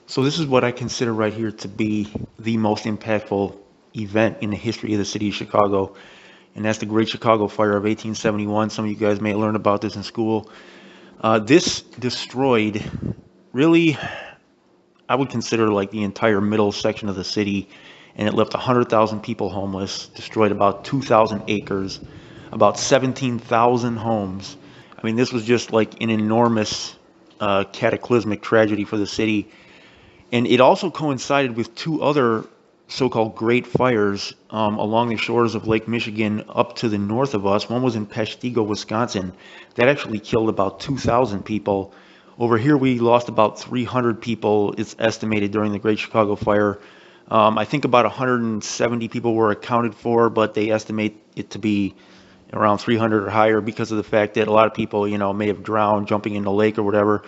So this is what I consider right here to be the most impactful event in the history of the city of Chicago, and that's the Great Chicago Fire of 1871. Some of you guys may have learned about this in school. This destroyed, really, I would consider like the entire middle section of the city, and it left 100,000 people homeless, destroyed about 2,000 acres, about 17,000 homes. I mean, this was just like an enormous cataclysmic tragedy for the city. And it also coincided with two other so-called great fires along the shores of Lake Michigan up to the north of us. One was in Peshtigo, Wisconsin. That actually killed about 2,000 people. Over here, we lost about 300 people, it's estimated, during the Great Chicago Fire. I think about 170 people were accounted for, but they estimate it to be around 300 or higher because of the fact that a lot of people, may have drowned jumping in the lake or whatever,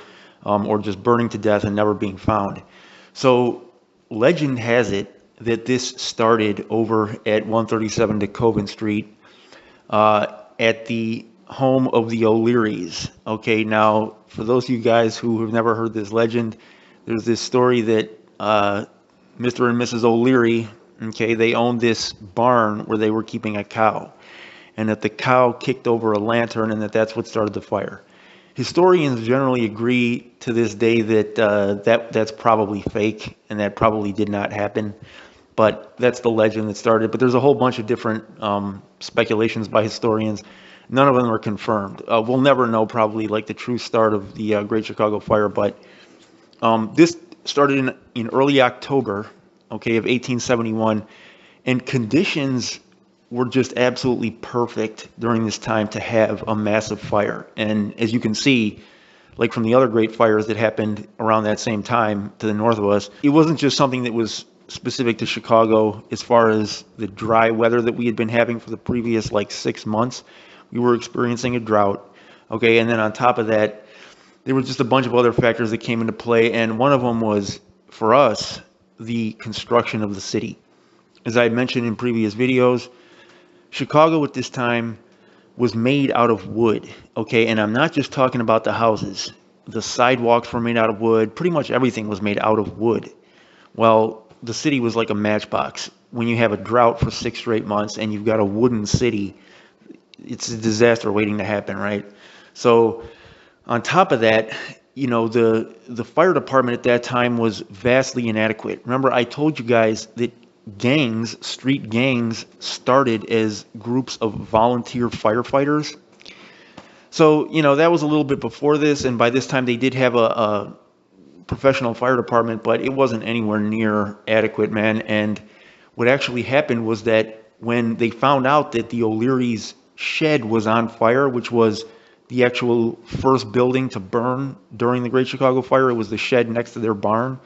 or just burning to death and never being found. So legend has it that this started over at 137 DeKoven Street at the home of the O'Learys. Okay, now for those of you guys who have never heard this legend, there's this story that Mr. and Mrs. O'Leary, okay, they owned this barn where they were keeping a cow, and that the cow kicked over a lantern, and that's what started the fire. Historians generally agree to this day that that's probably fake and that probably did not happen, but that's the legend that started. But there's a whole bunch of different speculations by historians. None of them are confirmed. We'll never know probably like the true start of the Great Chicago Fire, but this started in early October, okay, of 1871, and conditions were just absolutely perfect during this time to have a massive fire. And as you can see, like from the other great fires that happened around that same time to the north of us, it wasn't just something that was specific to Chicago as far as the dry weather that we had been having for the previous like 6 months. We were experiencing a drought, okay, and then on top of that, there was just a bunch of other factors that came into play, and one of them was, for us, the construction of the city. As I had mentioned in previous videos, Chicago at this time was made out of wood, okay? And I'm not just talking about the houses. The sidewalks were made out of wood. Pretty much everything was made out of wood. Well, the city was like a matchbox. When you have a drought for 6 straight months and you've got a wooden city, it's a disaster waiting to happen, right? So on top of that, the fire department at that time was vastly inadequate. Remember, I told you guys that street gangs, started as groups of volunteer firefighters. So, that was a little bit before this, and by this time they did have a professional fire department, but it wasn't anywhere near adequate, man. And what actually happened was that when they found out that the O'Leary's shed was on fire, which was the actual first building to burn during the Great Chicago Fire, it was the shed next to their barn.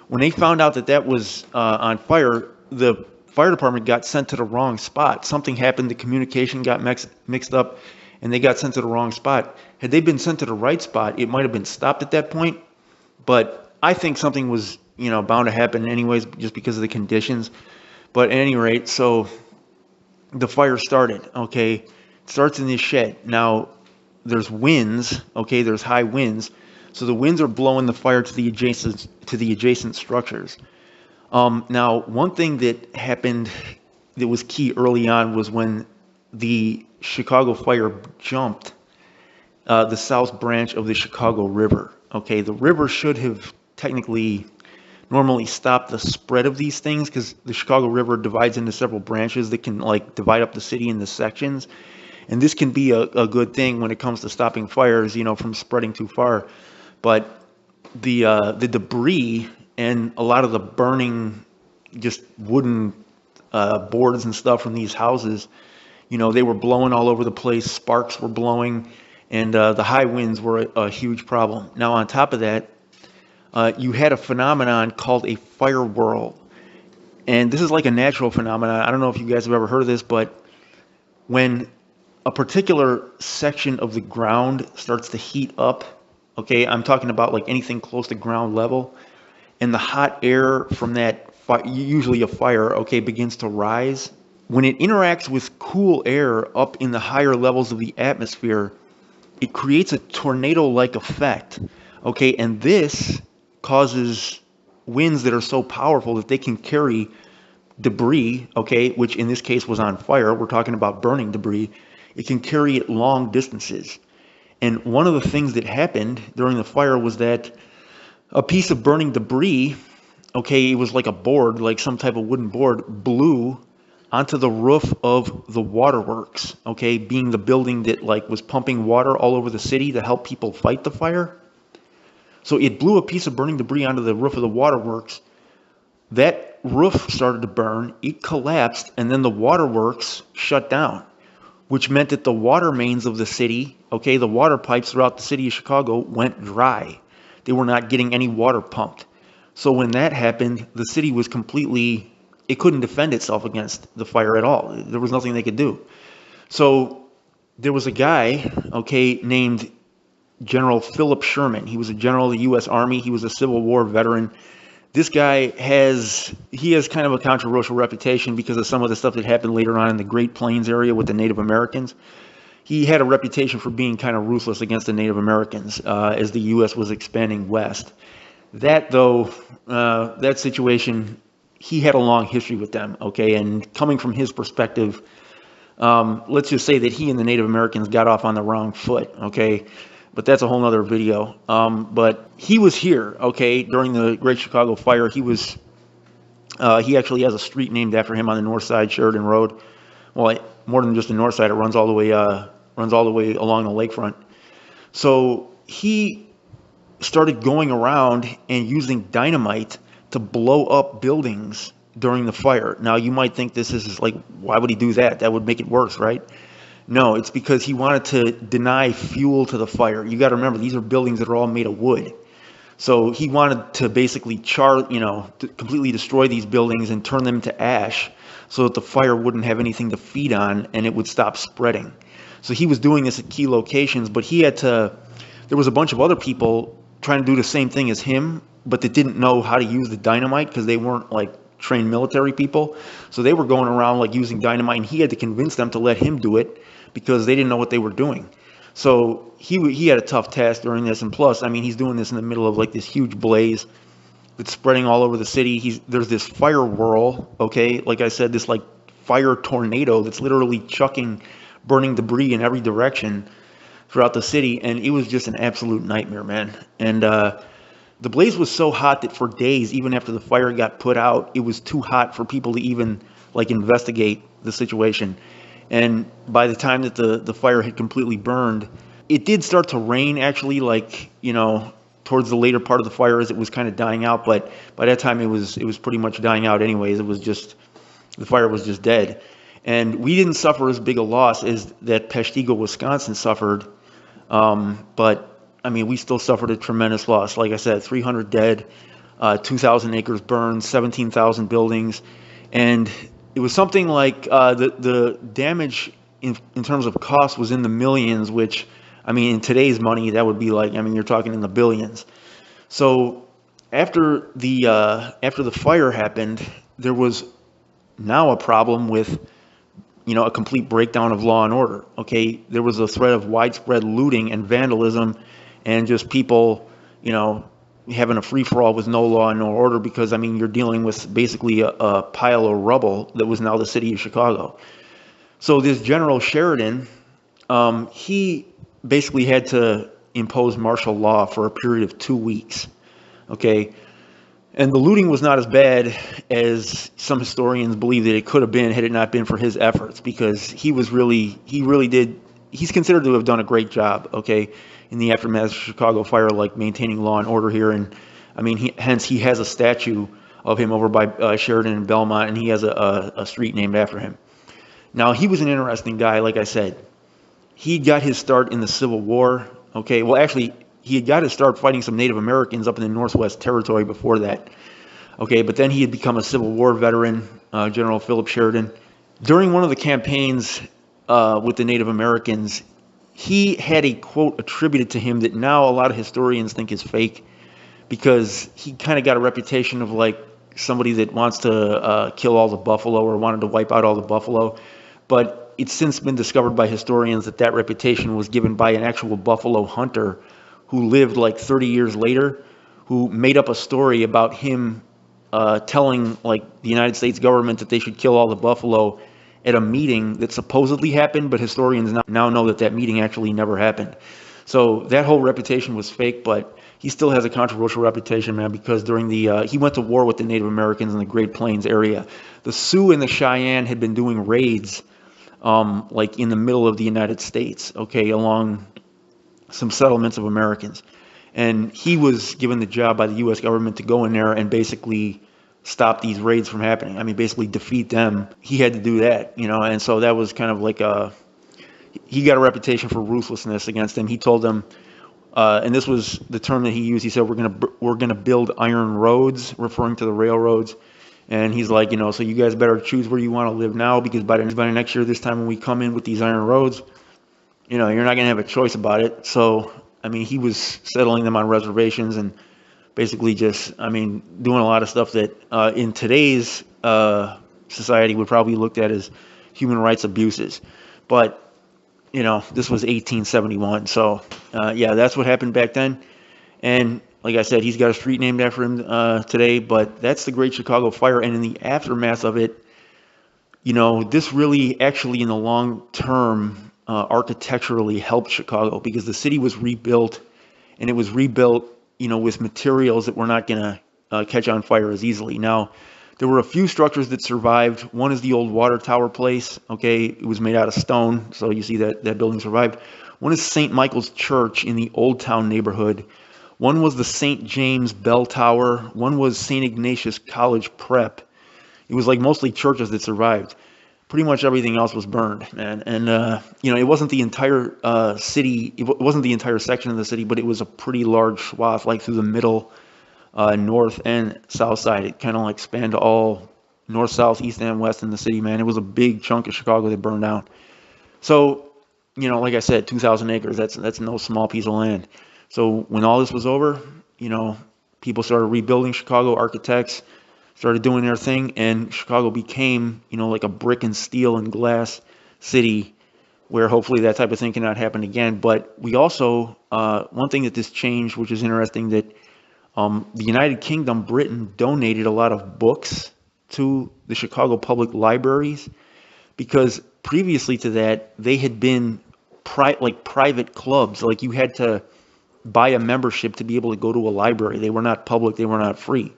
When they found out that that was on fire, the fire department got sent to the wrong spot. Something happened, the communication got mixed up, and they got sent to the wrong spot. Had they been sent to the right spot, it might have been stopped at that point, but I think something was, bound to happen anyways, just because of the conditions. But at any rate, so the fire started, okay? It starts in this shed. Now, there's winds, okay? There's high winds. So the winds are blowing the fire to the adjacent structures. Now, one thing that happened that was key early on was when the Chicago Fire jumped the south branch of the Chicago River. Okay, the river should have technically normally stopped the spread of these things because the Chicago River divides into several branches that can like divide up the city into sections. And this can be a good thing when it comes to stopping fires, from spreading too far. But the debris and a lot of the burning, just wooden boards and stuff from these houses, they were blowing all over the place. Sparks were blowing, and the high winds were a huge problem. Now, on top of that, you had a phenomenon called a fire whirl. And this is like a natural phenomenon. I don't know if you guys have ever heard of this, but when a particular section of the ground starts to heat up, okay, I'm talking about like anything close to ground level, and the hot air from that, usually a fire, okay, begins to rise. When it interacts with cool air up in the higher levels of the atmosphere, it creates a tornado-like effect, okay, and this causes winds that are so powerful that they can carry debris, okay, which in this case was on fire. We're talking about burning debris. It can carry it long distances. And one of the things that happened during the fire was that a piece of burning debris, okay, it was like a board, like some type of wooden board, blew onto the roof of the waterworks, okay, being the building that like was pumping water all over the city to help people fight the fire. So it blew a piece of burning debris onto the roof of the waterworks. That roof started to burn, it collapsed, and then the waterworks shut down, which meant that the water mains of the city, okay, the water pipes throughout the city of Chicago went dry. They were not getting any water pumped. So when that happened, the city was completely, it couldn't defend itself against the fire at all. There was nothing they could do. So there was a guy, okay, named General Philip Sherman. He was a general of the U.S. Army. He was a Civil War veteran. This guy has kind of a controversial reputation because of some of the stuff that happened later on in the Great Plains area with the Native Americans. He had a reputation for being kind of ruthless against the Native Americans as the U.S. was expanding west. That, though, that situation, he had a long history with them, okay? And coming from his perspective, let's just say that he and the Native Americans got off on the wrong foot, okay? But that's a whole nother video. But he was here, okay, during the Great Chicago Fire. He actually has a street named after him on the north side, Sheridan Road. Well, more than just the north side, it runs all the way along the lakefront. So he started going around and using dynamite to blow up buildings during the fire. Now, you might think this is like, why would he do that? That would make it worse, right? No, it's because he wanted to deny fuel to the fire. You got to remember, these are buildings that are all made of wood. So he wanted to basically to completely destroy these buildings and turn them to ash so that the fire wouldn't have anything to feed on and it would stop spreading. So he was doing this at key locations, but there was a bunch of other people trying to do the same thing as him, but that didn't know how to use the dynamite because they weren't like trained military people. So they were going around like using dynamite, and he had to convince them to let him do it because they didn't know what they were doing. So he had a tough task during this, and plus, I mean, he's doing this in the middle of like this huge blaze that's spreading all over the city. There's this fire whirl, okay, like I said, this like fire tornado that's literally chucking burning debris in every direction throughout the city, and it was just an absolute nightmare, man. And the blaze was so hot that for days, even after the fire got put out, it was too hot for people to even like investigate the situation. And by the time that the fire had completely burned, it did start to rain actually, like, towards the later part of the fire as it was kind of dying out. But by that time it was pretty much dying out anyways. The fire was just dead. And we didn't suffer as big a loss as that Peshtigo, Wisconsin suffered. But I mean, we still suffered a tremendous loss. Like I said, 300 dead, 2,000 acres burned, 17,000 buildings. And it was something like the damage in terms of cost was in the millions, which, I mean, in today's money, that would be like, I mean, you're talking in the billions. So after the fire happened, there was now a problem with, a complete breakdown of law and order. Okay, there was a threat of widespread looting and vandalism, and just people, having a free-for-all with no law and no order, because, I mean, you're dealing with basically a pile of rubble that was now the city of Chicago. So this General Sheridan, he basically had to impose martial law for a period of 2 weeks, okay? And the looting was not as bad as some historians believe that it could have been had it not been for his efforts, because he's considered to have done a great job, okay, in the aftermath of the Chicago fire, like maintaining law and order here. And I mean, hence he has a statue of him over by Sheridan and Belmont, and he has a street named after him. Now, he was an interesting guy, like I said. He got his start in the Civil War, okay? Well, actually, he had got to start fighting some Native Americans up in the Northwest Territory before that, okay? But then he had become a Civil War veteran, General Philip Sheridan. During one of the campaigns with the Native Americans, he had a quote attributed to him that now a lot of historians think is fake, because he kind of got a reputation of like somebody that wants to kill all the buffalo, or wanted to wipe out all the buffalo. But it's since been discovered by historians that reputation was given by an actual buffalo hunter who lived like 30 years later, who made up a story about him telling like the United States government that they should kill all the buffalo at a meeting that supposedly happened, but historians now know that that meeting actually never happened. So that whole reputation was fake, but he still has a controversial reputation, man, because during the he went to war with the Native Americans in the Great Plains area. The Sioux and the Cheyenne had been doing raids like in the middle of the United States, okay, along some settlements of Americans. And he was given the job by the U.S. government to go in there and basically stop these raids from happening. I mean, basically defeat them. He had to do that, you know, and so that was kind of like he got a reputation for ruthlessness against them. He told them, and this was the term that he used. He said, "We're gonna build iron roads," referring to the railroads. And he's like, you know, so you guys better choose where you want to live now, because by the next year, this time when we come in with these iron roads, you know, you're not gonna have a choice about it. So, I mean, he was settling them on reservations and basically just, I mean, doing a lot of stuff that in today's society would probably be looked at as human rights abuses. But you know, this was 1871. So, yeah, that's what happened back then. And like I said, he's got a street named after him today, but that's the Great Chicago Fire. And in the aftermath of it, you know, this really actually in the long term architecturally helped Chicago, because the city was rebuilt, and it was rebuilt, you know, with materials that were not going to catch on fire as easily. Now, there were a few structures that survived. One is the old water tower place. Okay, it was made out of stone, so you see that building survived. One is St. Michael's Church in the Old Town neighborhood. One was the St. James Bell Tower. One was St. Ignatius College Prep. It was like mostly churches that survived. Pretty much everything else was burned, man. And you know, it wasn't the entire city. It wasn't the entire section of the city, but it was a pretty large swath, like through the middle. North and south side. It kind of like spanned all north, south, east, and west in the city, man. It was a big chunk of Chicago that burned down. So, you know, like I said, 2,000 acres, that's no small piece of land. So when all this was over, you know, people started rebuilding Chicago, architects started doing their thing, and Chicago became, you know, like a brick and steel and glass city where hopefully that type of thing cannot happen again. But we also, one thing that this changed, which is interesting, that the United Kingdom, Britain, donated a lot of books to the Chicago public libraries, because previously to that, they had been private clubs. Like you had to buy a membership to be able to go to a library. They were not public. They were not free.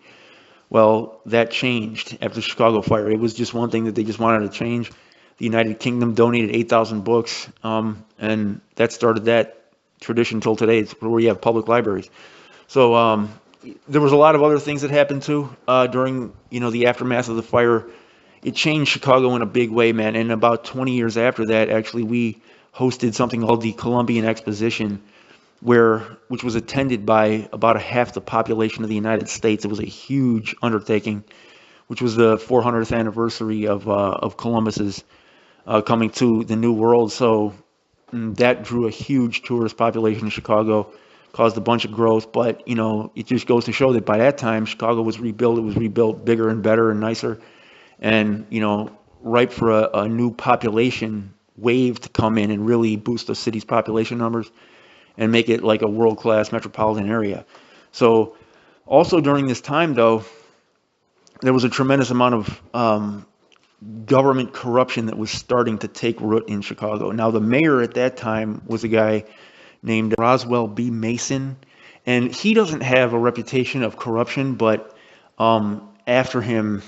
Well, that changed after the Chicago fire. It was just one thing that they just wanted to change. The United Kingdom donated 8,000 books, and that started that tradition till today, where you have public libraries. So, there was a lot of other things that happened too during, you know, the aftermath of the fire. It changed Chicago in a big way, man. And about 20 years after that, actually, we hosted something called the Columbian Exposition, which was attended by about a half the population of the United States. It was a huge undertaking, which was the 400th anniversary of Columbus's coming to the New World. So that drew a huge tourist population in Chicago, caused a bunch of growth. But, you know, it just goes to show that by that time, Chicago was rebuilt. It was rebuilt bigger and better and nicer, and, you know, ripe for a new population wave to come in and really boost the city's population numbers and make it like a world-class metropolitan area. So also during this time, though, there was a tremendous amount of government corruption that was starting to take root in Chicago. Now, the mayor at that time was a guy named Roswell B. Mason, and he doesn't have a reputation of corruption, but after him,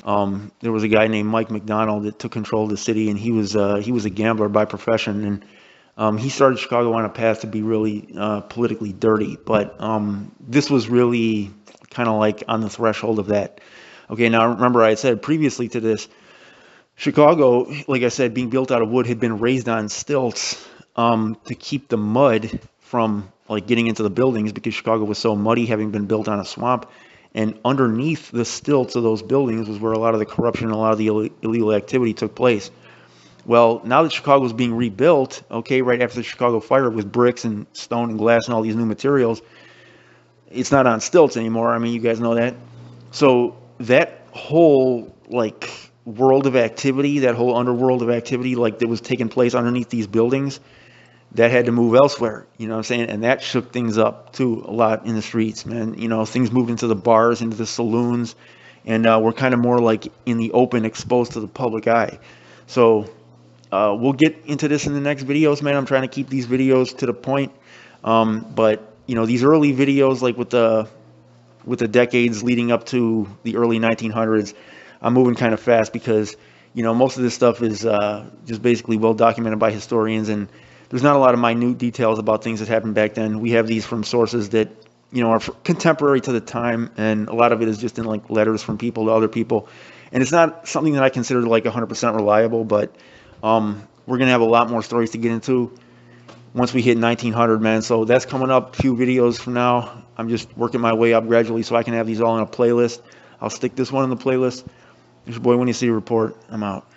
there was a guy named Mike McDonald that took control of the city, and he was a gambler by profession, and he started Chicago on a path to be really politically dirty. But this was really kind of like on the threshold of that. Okay, now remember I had said previously to this, Chicago, like I said, being built out of wood, had been raised on stilts to keep the mud from like getting into the buildings, because Chicago was so muddy, having been built on a swamp. And underneath the stilts of those buildings was where a lot of the corruption and a lot of the illegal activity took place. Well, now that Chicago is being rebuilt, okay, right after the Chicago fire, with bricks and stone and glass and all these new materials, it's not on stilts anymore. I mean, you guys know that. So that whole like world of activity, that whole underworld of activity, like that was taking place underneath these buildings, that had to move elsewhere, you know what I'm saying? And that shook things up too a lot in the streets, man. You know, things moved into the bars, into the saloons, and we're kind of more like in the open, exposed to the public eye. So we'll get into this in the next videos, man. I'm trying to keep these videos to the point. But you know, these early videos, like with the decades leading up to the early 1900s, I'm moving kind of fast because, you know, most of this stuff is just basically well documented by historians, and there's not a lot of minute details about things that happened back then. We have these from sources that, you know, are contemporary to the time, and a lot of it is just in like letters from people to other people. And it's not something that I consider like 100% reliable, but we're going to have a lot more stories to get into once we hit 1900, man. So that's coming up a few videos from now. I'm just working my way up gradually so I can have these all in a playlist. I'll stick this one in the playlist. It's your boy Winnie City Report. I'm out.